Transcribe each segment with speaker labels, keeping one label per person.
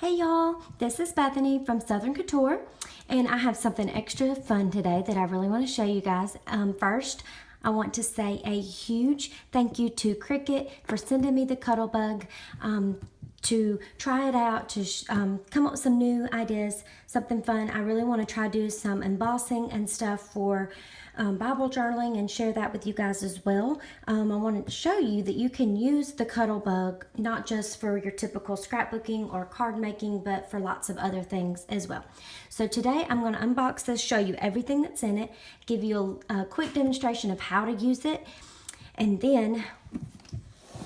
Speaker 1: Hey y'all, this is Bethany from Southern Couture, and I have something extra fun today that I really want to show you guys. First, I want to say a huge thank you to Cricut for sending me the Cuttlebug to try it out, to come up with some new ideas, something fun. I really want to try to do some embossing and stuff for Bible journaling and share that with you guys as well. I wanted to show you that you can use the Cuttlebug not just for your typical scrapbooking or card making, but for lots of other things as well. So today I'm going to unbox this, show you everything that's in it, give you a quick demonstration of how to use it, and then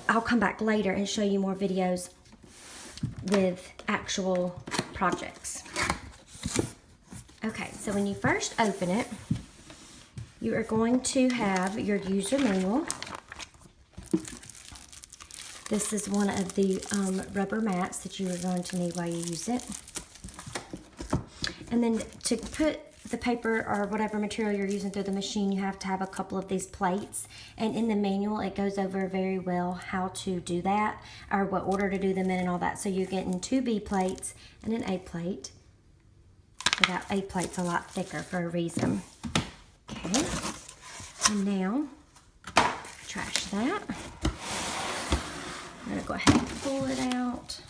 Speaker 1: I'll come back later and show you more videos with actual projects. Okay, so when you first open it, you are going to have your user manual. This is one of the rubber mats that you are going to need while you use it. And then to put the paper or whatever material you're using through the machine, you have to have a couple of these plates. And in the manual, it goes over very well how to do that, or what order to do them in and all that. So you're getting 2 B plates and an A plate. So that A plate's a lot thicker for a reason. Okay, and now trash that. I'm going to go ahead and pull it out.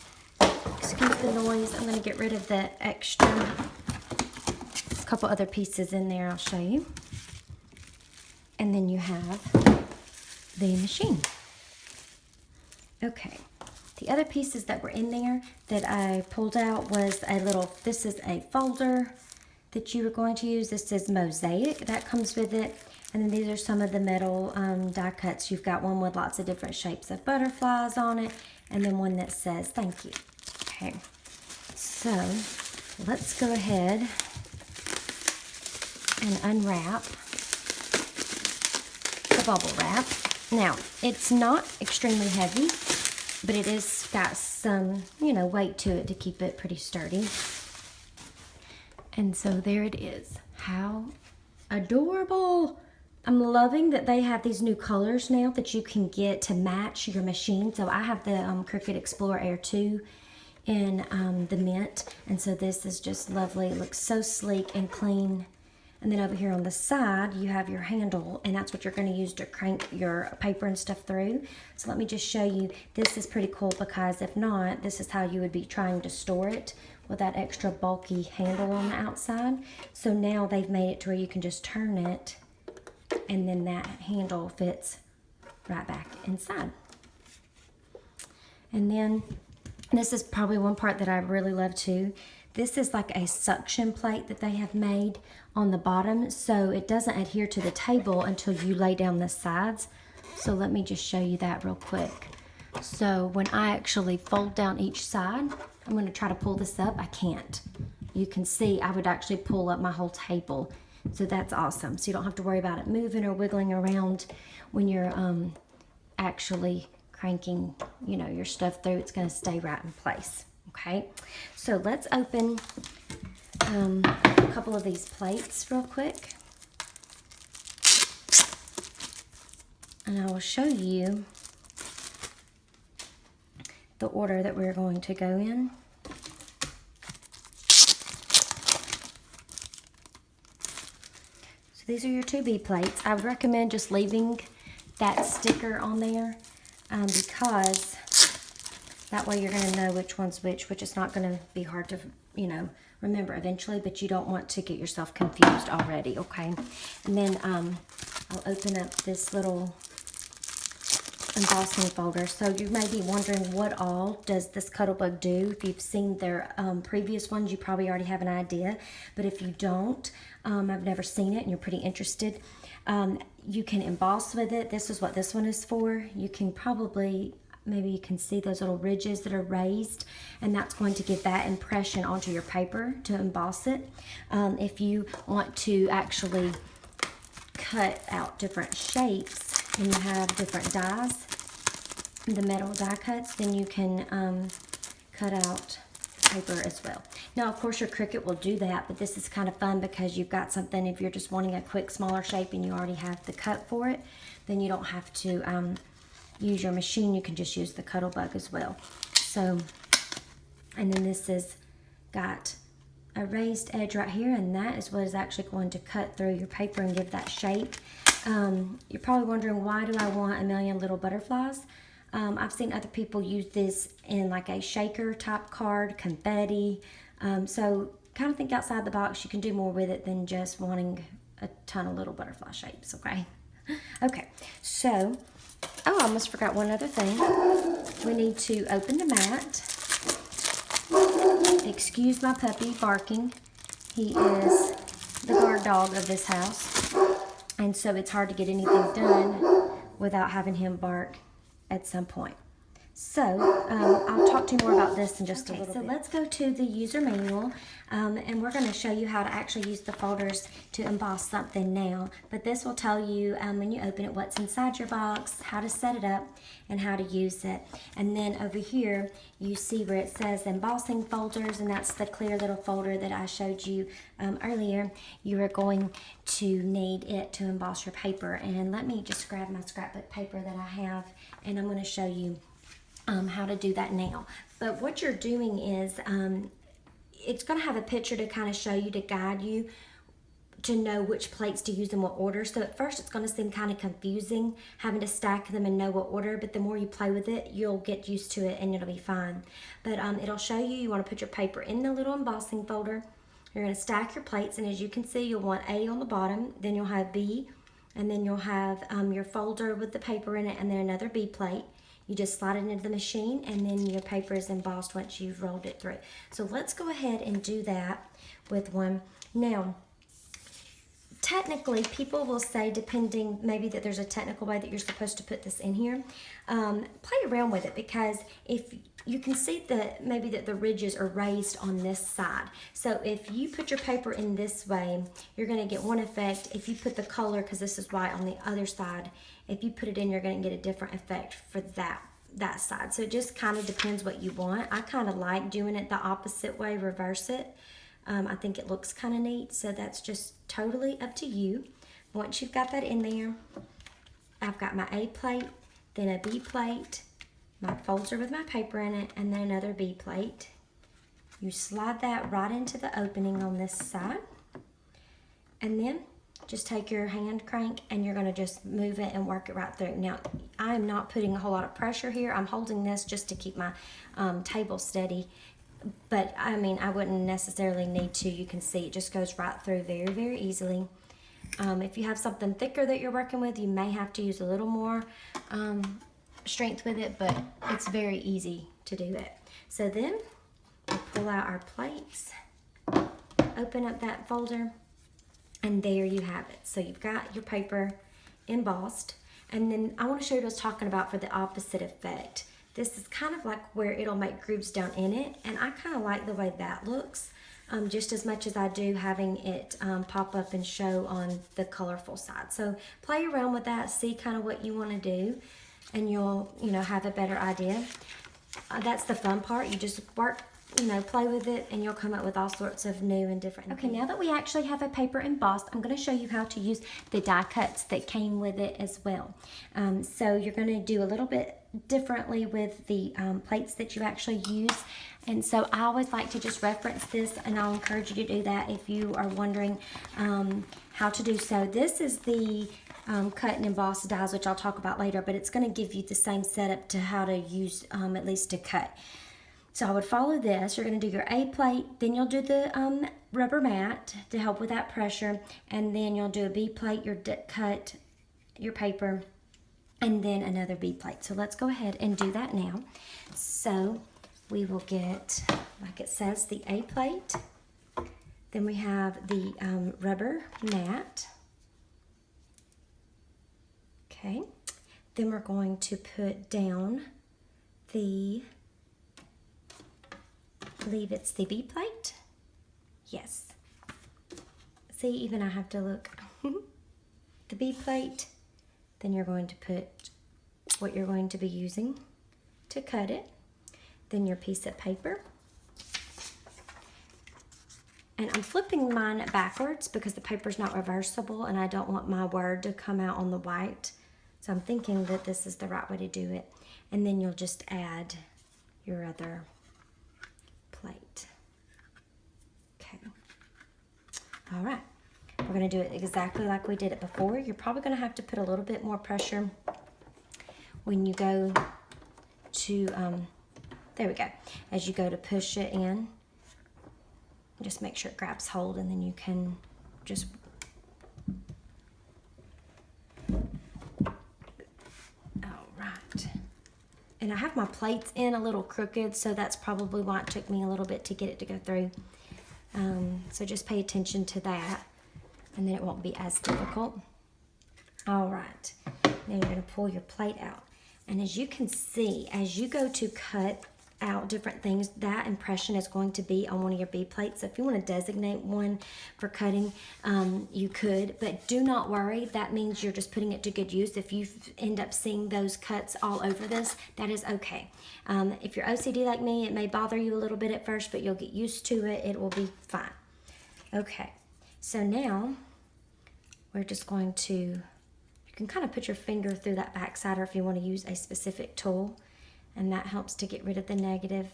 Speaker 1: Excuse the noise. I'm going to get rid of the extra couple other pieces in there. I'll show you. And then you have the machine. Okay, the other pieces that were in there that I pulled out was a little, this is a folder that you were going to use. This is mosaic that comes with it, and then these are some of the metal die cuts. You've got one with lots of different shapes of butterflies on it, and then one that says thank you. Okay, so let's go ahead and unwrap the bubble wrap. Now, it's not extremely heavy, but it is got some, weight to it to keep it pretty sturdy. And so there it is. How adorable. I'm loving that they have these new colors now that you can get to match your machine. So I have the Cricut Explorer Air 2 in the mint. And so this is just lovely. It looks so sleek and clean. And then over here on the side, you have your handle, and that's what you're going to use to crank your paper and stuff through. So let me just show you. This is pretty cool because if not, this is how you would be trying to store it with that extra bulky handle on the outside. So now they've made it to where you can just turn it, and then that handle fits right back inside. And then this is probably one part that I really love too. This is like a suction plate that they have made on the bottom, so it doesn't adhere to the table until you lay down the sides. So let me just show you that real quick. So when I actually fold down each side, I'm going to try to pull this up. I can't. You can see I would actually pull up my whole table. So that's awesome. So you don't have to worry about it moving or wiggling around when you're actually cranking, your stuff through. It's going to stay right in place. Okay, so let's open a couple of these plates real quick, and I will show you the order that we're going to go in. So these are your 2B plates. I would recommend just leaving that sticker on there because that way you're going to know which one's which is not going to be hard to, remember eventually, but you don't want to get yourself confused already, okay? And then I'll open up this little embossing folder. So you may be wondering, what all does this Cuttlebug do? If you've seen their previous ones, you probably already have an idea. But if you don't, I've never seen it and you're pretty interested, you can emboss with it. This is what this one is for. You can probably, maybe you can see those little ridges that are raised, and that's going to give that impression onto your paper to emboss it. If you want to actually cut out different shapes and you have different dies, the metal die cuts, then you can cut out paper as well. Now, of course, your Cricut will do that, but this is kind of fun because you've got something, if you're just wanting a quick, smaller shape and you already have the cut for it, then you don't have to use your machine. You can just use the Cuttlebug as well. So And then this is got a raised edge right here, and that is what is actually going to cut through your paper and give that shape. You're probably wondering, why do I want a million little butterflies? I've seen other people use this in like a shaker type card, confetti. So kind of think outside the box. You can do more with it than just wanting a ton of little butterfly shapes, okay? Okay, so, oh, I almost forgot one other thing. We need to open the mat. Excuse my puppy barking. He is the guard dog of this house, and so it's hard to get anything done without having him bark at some point. So I'll talk to you more about this in just a little bit. So let's go to the user manual, and we're going to show you how to actually use the folders to emboss something now. But this will tell you when you open it what's inside your box, how to set it up, and how to use it. And then over here you see where it says embossing folders, and that's the clear little folder that I showed you earlier. You are going to need it to emboss your paper. And let me just grab my scrapbook paper that I have, and I'm going to show you how to do that now. But what you're doing is it's going to have a picture to kind of show you, to guide you to know which plates to use in what order. So at first it's going to seem kind of confusing having to stack them and know what order, but the more you play with it, you'll get used to it and it'll be fine. But it'll show you want to put your paper in the little embossing folder. You're going to stack your plates, and as you can see, you'll want A on the bottom, then you'll have B, and then you'll have your folder with the paper in it, and then another B plate. You just slide it into the machine, and then your paper is embossed once you've rolled it through. So let's go ahead and do that with one. Now, technically, people will say, depending maybe that there's a technical way that you're supposed to put this in here, play around with it, because if you can see that maybe that the ridges are raised on this side. So if you put your paper in this way, you're going to get one effect. If you put the color, because this is white, on the other side, if you put it in, you're going to get a different effect for that side. So it just kind of depends what you want. I kind of like doing it the opposite way, reverse it. I think it looks kind of neat, so that's just totally up to you. Once you've got that in there, I've got my A plate, then a B plate, my folder with my paper in it, and then another B plate. You slide that right into the opening on this side, and then just take your hand crank and you're going to just move it and work it right through. Now, I am not putting a whole lot of pressure here. I'm holding this just to keep my table steady. But, I mean, I wouldn't necessarily need to. You can see it just goes right through very, very easily. If you have something thicker that you're working with, you may have to use a little more strength with it, but it's very easy to do it. So then, we'll pull out our plates, open up that folder, and there you have it. So you've got your paper embossed. And then I want to show you what I was talking about for the opposite effect. This is kind of like where it'll make grooves down in it. And I kind of like the way that looks, just as much as I do having it pop up and show on the colorful side. So play around with that, see kind of what you want to do, and you'll, have a better idea. That's the fun part. You just work, play with it, and you'll come up with all sorts of new and different things. Okay, now that we actually have a paper embossed, I'm going to show you how to use the die cuts that came with it as well. So you're going to do a little bit differently with the plates that you actually use. And so I always like to just reference this, and I'll encourage you to do that if you are wondering how to do so. This is the cut and emboss dies, which I'll talk about later, but it's going to give you the same setup to how to use, at least to cut. So I would follow this. You're going to do your A plate, then you'll do the rubber mat to help with that pressure, and then you'll do a B plate, your cut, your paper, and then another B plate. So let's go ahead and do that now. So we will get, like it says, the A plate, then we have the rubber mat. Okay, then we're going to put down the, I believe it's the B plate. Yes. See, even I have to look. The B plate. Then you're going to put what you're going to be using to cut it. Then your piece of paper. And I'm flipping mine backwards because the paper's not reversible and I don't want my word to come out on the white. So I'm thinking that this is the right way to do it. And then you'll just add your other All right, we're gonna do it exactly like we did it before. You're probably gonna have to put a little bit more pressure when you go to, there we go, as you go to push it in. Just make sure it grabs hold, and then you can just and I have my plates in a little crooked, so that's probably why it took me a little bit to get it to go through. So just pay attention to that, and then it won't be as difficult. All right, now you're gonna pull your plate out. And as you can see, as you go to cut out different things, that impression is going to be on one of your B plates. So if you want to designate one for cutting, you could, but do not worry. That means you're just putting it to good use. If you end up seeing those cuts all over this, that is okay. If you're OCD like me, it may bother you a little bit at first, but you'll get used to it. It will be fine. Okay, so now we're just going to, you can kind of put your finger through that back side, or if you want to use a specific tool, and that helps to get rid of the negative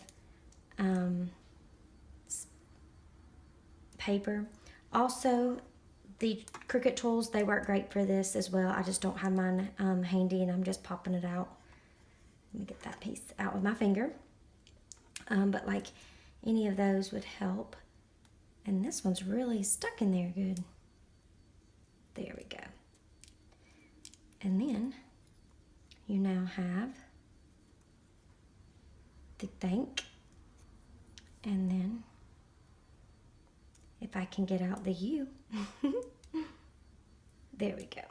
Speaker 1: paper. Also, the Cricut tools, they work great for this as well. I just don't have mine handy, and I'm just popping it out. Let me get that piece out with my finger. But like any of those would help. And this one's really stuck in there good. There we go. And then you now have the thank, and then if I can get out the U, there we go.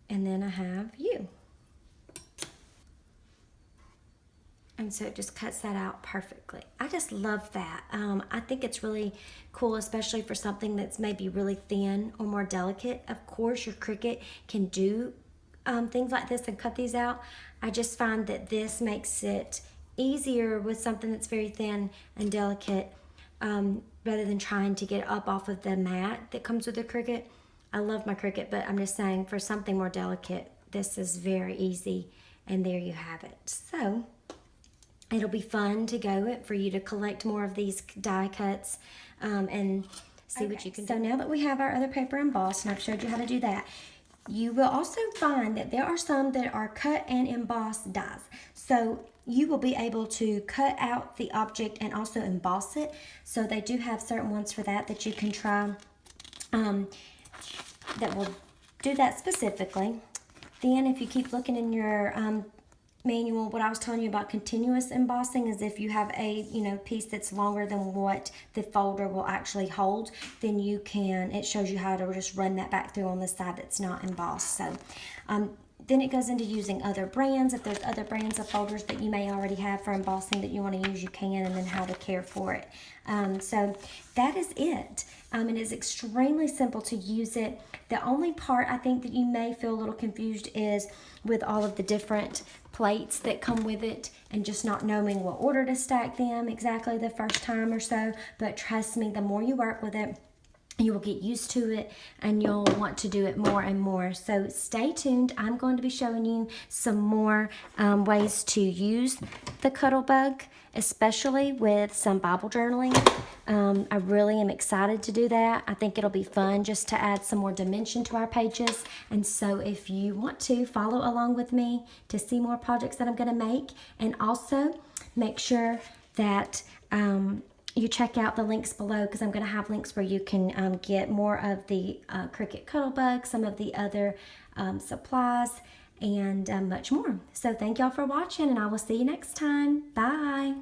Speaker 1: And then I have you. And so it just cuts that out perfectly. I just love that. I think it's really cool, especially for something that's maybe really thin or more delicate. Of course, your Cricut can do things like this and cut these out. I just find that this makes it easier with something that's very thin and delicate, rather than trying to get up off of the mat that comes with the Cricut. I love my Cricut, but I'm just saying for something more delicate, this is very easy, and there you have it. So it'll be fun to go for you to collect more of these die cuts and see what you can do. So now that we have our other paper embossed, and I've showed you how to do that, you will also find that there are some that are cut and embossed dies. So you will be able to cut out the object and also emboss it. So they do have certain ones for that that you can try that will do that specifically. Then if you keep looking in your manual, what I was telling you about continuous embossing is if you have a piece that's longer than what the folder will actually hold, then you can, it shows you how to just run that back through on the side that's not embossed. So then it goes into using other brands. If there's other brands of folders that you may already have for embossing that you want to use, you can, and then how to care for it. So that is it. It is extremely simple to use it. The only part I think that you may feel a little confused is with all of the different plates that come with it and just not knowing what order to stack them exactly the first time or so. But trust me, the more you work with it, you will get used to it, and you'll want to do it more and more. So stay tuned. I'm going to be showing you some more ways to use the Cuttlebug, especially with some Bible journaling. I really am excited to do that. I think it'll be fun just to add some more dimension to our pages. And so if you want to follow along with me to see more projects that I'm going to make, and also make sure that you check out the links below, because I'm going to have links where you can get more of the Cricut Cuttlebug, some of the other supplies, and much more. So thank y'all for watching, and I will see you next time. Bye.